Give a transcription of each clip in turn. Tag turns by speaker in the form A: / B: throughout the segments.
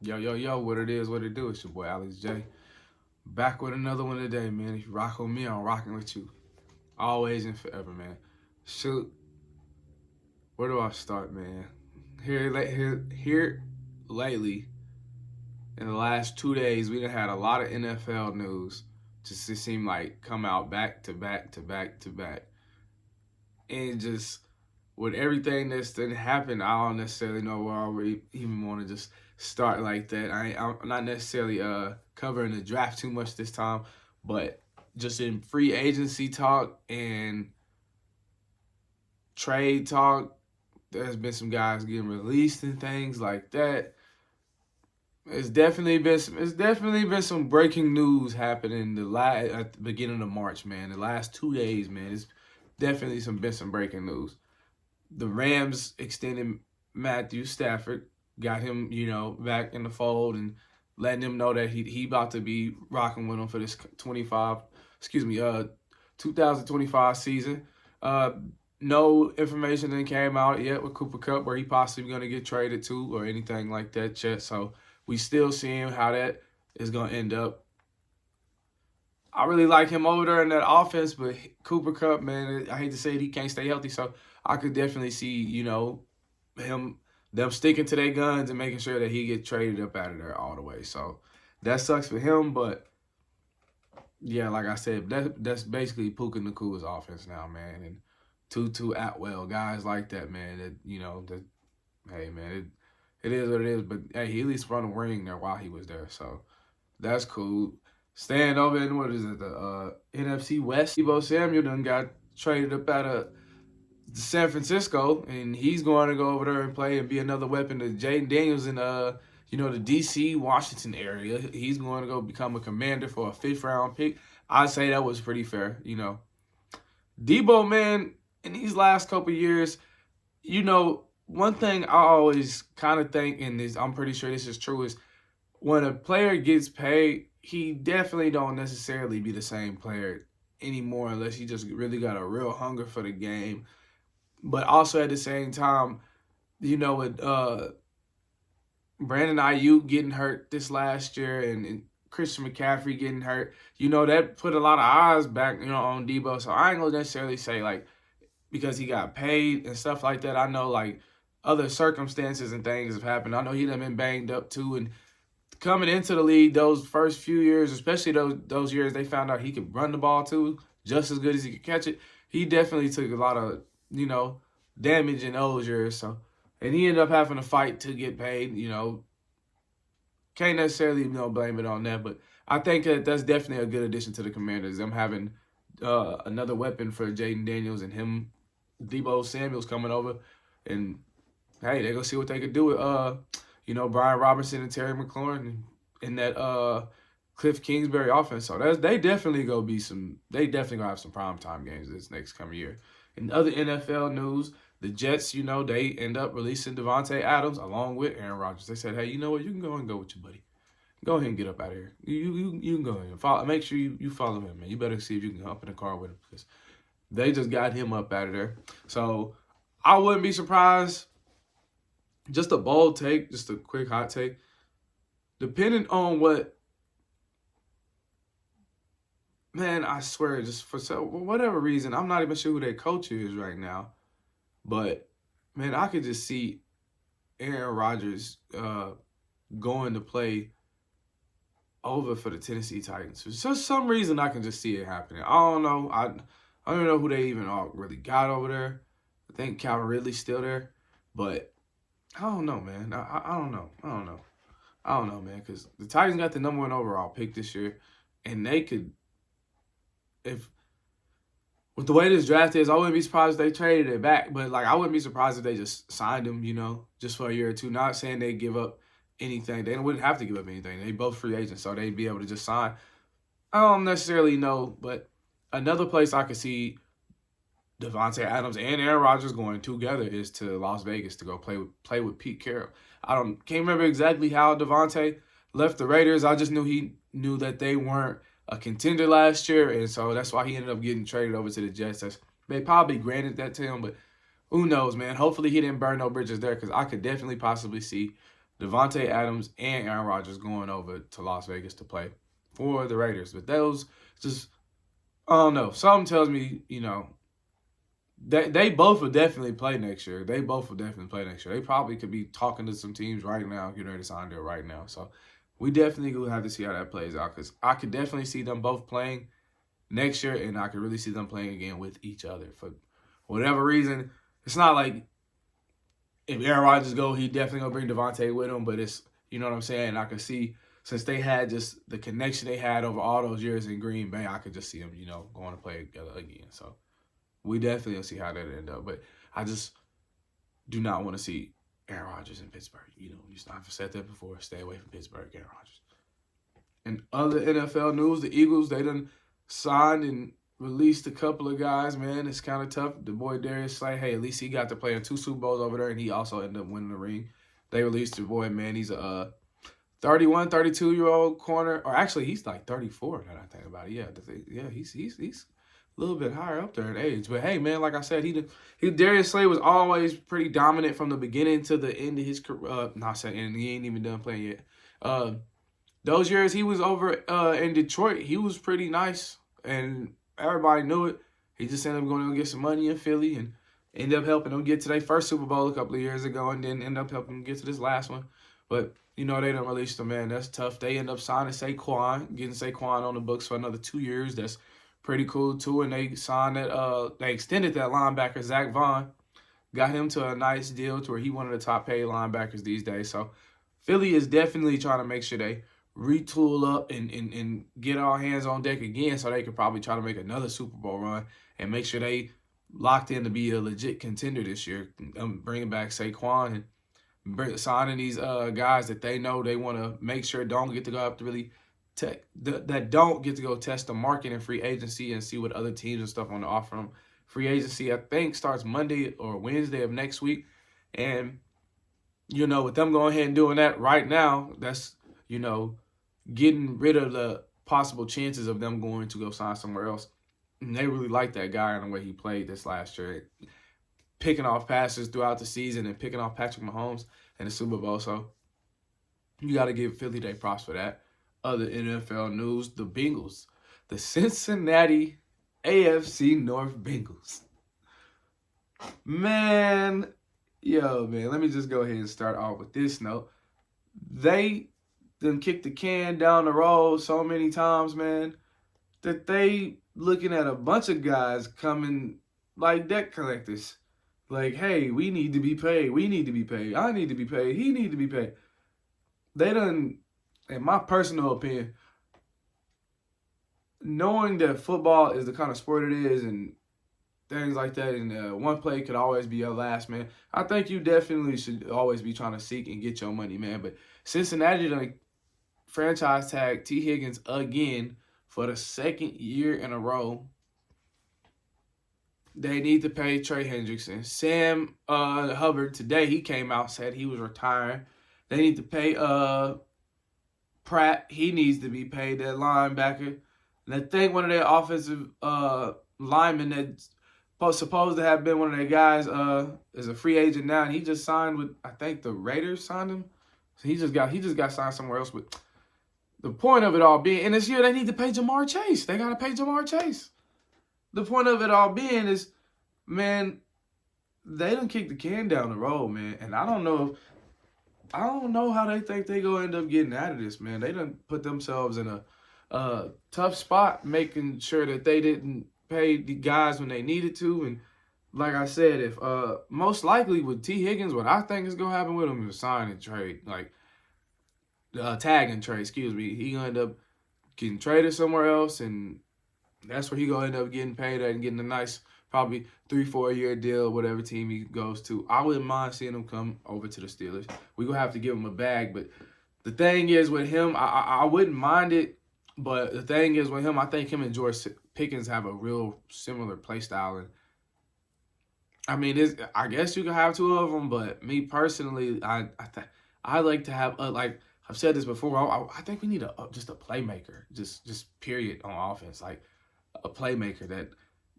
A: Yo, yo, yo, what it is, what it do. It's your boy Alex J. Back with another one today, man. If you rock with me, I'm rocking with you. Always and forever, man. Shoot, where do I start, man? Here lately, in the last 2 days, we done had a lot of NFL news. Just it seemed like come out back to back to back to back. And just with everything that's done happened, I don't necessarily know where I would even want to just start like that. I'm not necessarily covering the draft too much this time, but just in free agency talk and trade talk, there's been some guys getting released and things like that. It's definitely been some breaking news happening at the beginning of March, man. The last 2 days, man, it's definitely been some breaking news. The Rams extended Matthew Stafford, got him, back in the fold and letting him know that he about to be rocking with him for this 2025 season. Uh, no information then came out yet with Cooper Cup where he possibly going to get traded to or anything like that yet. So we still seeing how that is going to end up. I really like him over there in that offense, but Cooper Cup, man, I hate to say it, he can't stay healthy. So I could definitely see, him them sticking to their guns and making sure that he get traded up out of there all the way. So that sucks for him, but yeah, like I said, that's basically Puka Nakua's offense now, man, and Tutu Atwell, guys like that, man. That hey, man, it is what it is. But hey, he at least run a ring there while he was there, so that's cool. Staying over in what is it, the NFC West? Debo Samuel done got traded up out of San Francisco, and he's going to go over there and play and be another weapon to Jaden Daniels in the DC Washington area. He's going to go become a commander for a 5th round pick. I'd say that was pretty fair. Debo, man, in these last couple years, one thing I always kind of think, and I'm pretty sure this is true, is when a player gets paid, he definitely don't necessarily be the same player anymore unless he just really got a real hunger for the game. But also at the same time, with Brandon Ayuk getting hurt this last year and Christian McCaffrey getting hurt, that put a lot of eyes back, on Debo. So I ain't gonna necessarily say like because he got paid and stuff like that. I know like other circumstances and things have happened. I know he done been banged up too, and coming into the league, those first few years, especially those years they found out he could run the ball too, just as good as he could catch it. He definitely took a lot of damage in those years. So, and he ended up having to fight to get paid. Can't necessarily blame it on that, but I think that's definitely a good addition to the Commanders. Them having another weapon for Jaden Daniels and him, Debo Samuel's coming over, and hey, they're gonna see what they could do with Brian Robinson and Terry McLaurin in that Cliff Kingsbury offense. So they definitely gonna have some primetime games this next coming year. In other NFL news, the Jets, they end up releasing Devontae Adams along with Aaron Rodgers. They said, hey, you know what, you can go and go with your buddy. Go ahead and get up out of here. You can go ahead and follow. Make sure you follow him, man. You better see if you can hop in the car with him because they just got him up out of there. So I wouldn't be surprised. Just a bold take, just a quick hot take. Depending on man, I swear, just for whatever reason, I'm not even sure who their coach is right now. But man, I could just see Aaron Rodgers going to play over for the Tennessee Titans. For just some reason, I can just see it happening. I don't know. I don't know who they even all really got over there. I think Calvin Ridley's still there, but I don't know, man. I don't know. I don't know, man, because the Titans got the number 1 overall pick this year, and they could, if with the way this draft is, I wouldn't be surprised if they traded it back. But like, I wouldn't be surprised if they just signed him, just for a year or two. Not saying they give up anything. They wouldn't have to give up anything. They both free agents, so they'd be able to just sign. I don't necessarily know, but another place I could see Devontae Adams and Aaron Rodgers going together is to Las Vegas to go play with Pete Carroll. Can't remember exactly how Devontae left the Raiders. I just knew he knew that they weren't a contender last year, and so that's why he ended up getting traded over to the Jets. They probably granted that to him, but who knows, man? Hopefully he didn't burn no bridges there because I could definitely possibly see Devontae Adams and Aaron Rodgers going over to Las Vegas to play for the Raiders. But those just, I don't know. Something tells me, they both will definitely play next year. They both will definitely play next year. They probably could be talking to some teams right now, getting ready to sign there right now. So we definitely will have to see how that plays out, because I could definitely see them both playing next year, and I could really see them playing again with each other. For whatever reason, it's not like if Aaron Rodgers go, he definitely gonna bring Devontae with him. But it's, you know what I'm saying. I could see, since they had just the connection they had over all those years in Green Bay, I could just see them, going to play together again. So we definitely will see how that end up. But I just do not want to see Aaron Rodgers in Pittsburgh. I've said that before. Stay away from Pittsburgh, Aaron Rodgers. And other NFL news, the Eagles, they done signed and released a couple of guys, man. It's kind of tough. The boy Darius Slay, hey, at least he got to play in 2 Super Bowls over there, and he also ended up winning the ring. They released the boy, man. He's a 31, 32-year-old corner. Or actually, he's like 34 now that I think about it. Yeah, he's a little bit higher up there in age. But hey, man, like I said, Darius Slay was always pretty dominant from the beginning to the end of his career. Not saying, and he ain't even done playing yet. Those years he was over in Detroit, he was pretty nice, and everybody knew it. He just ended up going to get some money in Philly and ended up helping them get to their first Super Bowl a couple of years ago, and then ended up helping them get to this last one. But, they didn't release them, man. That's tough. They end up signing Saquon, getting Saquon on the books for another 2 years. That's pretty cool, too. And they signed that, they extended that linebacker, Zach Vaughn. Got him to a nice deal to where he one of the top paid linebackers these days. So Philly is definitely trying to make sure they retool up and get all hands on deck again, so they could probably try to make another Super Bowl run and make sure they locked in to be a legit contender this year. Bringing back Saquon and signing these guys that they know they want to make sure don't get to go up to really that don't get to go test the market in free agency and see what other teams and stuff want to offer them. Free agency, I think, starts Monday or Wednesday of next week. And, with them going ahead and doing that right now, that's, getting rid of the possible chances of them going to go sign somewhere else. And they really like that guy and the way he played this last year, picking off passes throughout the season and picking off Patrick Mahomes in the Super Bowl. So you got to give Philly their props for that. Other NFL news, the Bengals, the Cincinnati AFC North Bengals. Man, let me just go ahead and start off with this note. They done kicked the can down the road so many times, man, that they looking at a bunch of guys coming like debt collectors. Like, hey, we need to be paid. We need to be paid. I need to be paid. He need to be paid. They done, in my personal opinion, knowing that football is the kind of sport it is and things like that, and one play could always be your last, man, I think you definitely should always be trying to seek and get your money, man. But Cincinnati done franchise tag T. Higgins again for the 2nd year in a row. They need to pay Trey Hendrickson. Sam Hubbard today, he came out, said he was retiring. They need to pay Pratt. He needs to be paid, that linebacker. And I think one of their offensive linemen that's supposed to have been one of their guys is a free agent now, and he just signed with, I think the Raiders signed him. So he just got signed somewhere else. But the point of it all being, and this year they need to pay Jamar Chase. They got to pay Jamar Chase. The point of it all being is, man, they done kick the can down the road, man. And I don't know how they think they gonna end up getting out of this, man. They done put themselves in a tough spot, making sure that they didn't pay the guys when they needed to. And like I said, if most likely with T. Higgins, what I think is gonna happen with him is sign and trade, like tag and trade. Excuse me. He gonna end up getting traded somewhere else, and that's where he gonna end up getting paid at and getting a nice, probably 3-4 year deal, whatever team he goes to. I wouldn't mind seeing him come over to the Steelers. We gonna have to give him a bag, but the thing is with him, I wouldn't mind it. But the thing is with him, I think him and George Pickens have a real similar play style. And I mean, I guess you can have 2 of them, but me personally, I like to have like I've said this before. I think we need just a playmaker, just period on offense, like a playmaker that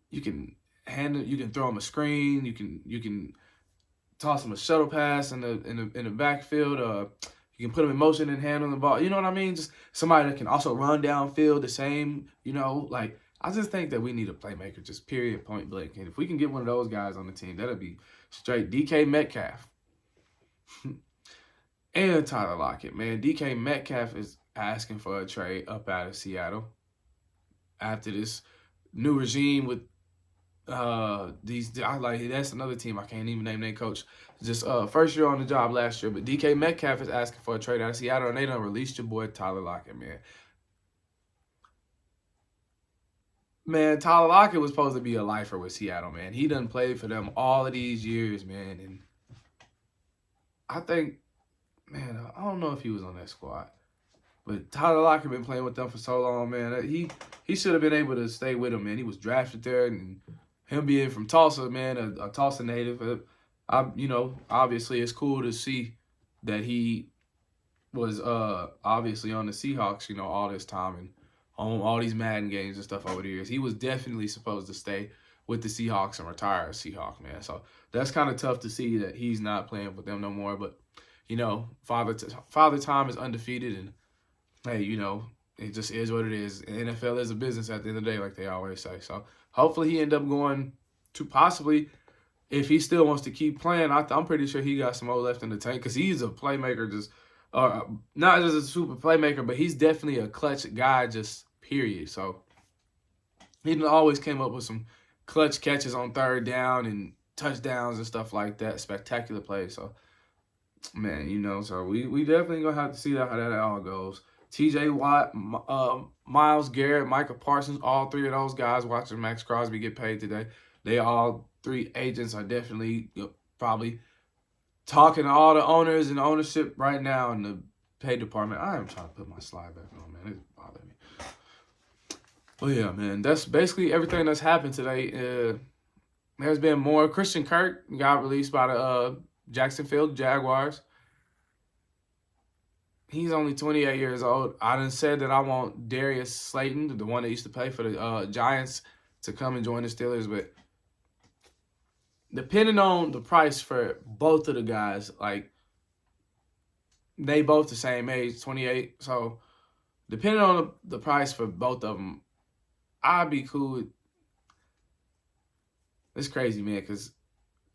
A: you can handle. You can throw him a screen. You can toss him a shuttle pass in the backfield. You can put him in motion and handle the ball. You know what I mean? Just somebody that can also run downfield the same. Like I just think that we need a playmaker, just period, point blank. And if we can get one of those guys on the team, that'll be straight. DK Metcalf and Tyler Lockett, man. DK Metcalf is asking for a trade up out of Seattle after this new regime with that's another team I can't even name their coach. Just first year on the job last year, but DK Metcalf is asking for a trade out of Seattle, and they done released your boy Tyler Lockett, man. Man, Tyler Lockett was supposed to be a lifer with Seattle, man. He done played for them all of these years, man, and I think, man, I don't know if he was on that squad, but Tyler Lockett been playing with them for so long, man. He should have been able to stay with them, man. He was drafted there, and him being from Tulsa, man, a Tulsa native, obviously it's cool to see that he was obviously on the Seahawks, all this time and on all these Madden games and stuff over the years. He was definitely supposed to stay with the Seahawks and retire as Seahawk, man. So that's kind of tough to see that he's not playing with them no more. But, Father Time is undefeated, and, hey, it just is what it is. And NFL is a business at the end of the day, like they always say. So hopefully he end up going to possibly, if he still wants to keep playing, I'm pretty sure he got some more left in the tank because he's a playmaker, just not just a super playmaker, but he's definitely a clutch guy, just period. So he always came up with some clutch catches on third down and touchdowns and stuff like that, spectacular plays. So, man, so we definitely going to have to see how that all goes. TJ Watt, Myles Garrett, Micah Parsons, all three of those guys watching Max Crosby get paid today. They all three agents are definitely probably talking to all the owners and ownership right now in the pay department. I am trying to put my slide back on, man. It's bothering me. Well, yeah, man. That's basically everything that's happened today. There's been more. Christian Kirk got released by the Jacksonville Jaguars. He's only 28 years old. I done said that I want Darius Slayton, the one that used to play for the Giants, to come and join the Steelers. But depending on the price for both of the guys, like, they both the same age, 28. So depending on the price for both of them, I'd be cool. It's crazy, man, because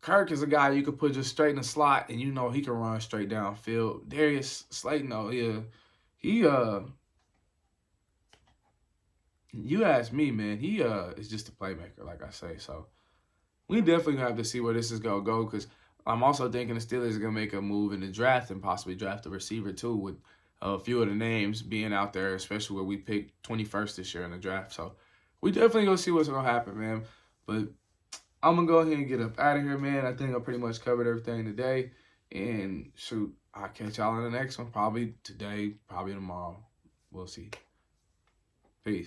A: Kirk is a guy you could put just straight in the slot, and he can run straight downfield. Darius Slayton, you ask me, man, he is just a playmaker, like I say. So we definitely gonna have to see where this is gonna go, because I'm also thinking the Steelers are gonna make a move in the draft and possibly draft a receiver too, with a few of the names being out there, especially where we picked 21st this year in the draft. So we definitely gonna see what's gonna happen, man. But I'm going to go ahead and get up out of here, man. I think I pretty much covered everything today. And, shoot, I'll catch y'all in the next one. Probably today, probably tomorrow. We'll see. Peace.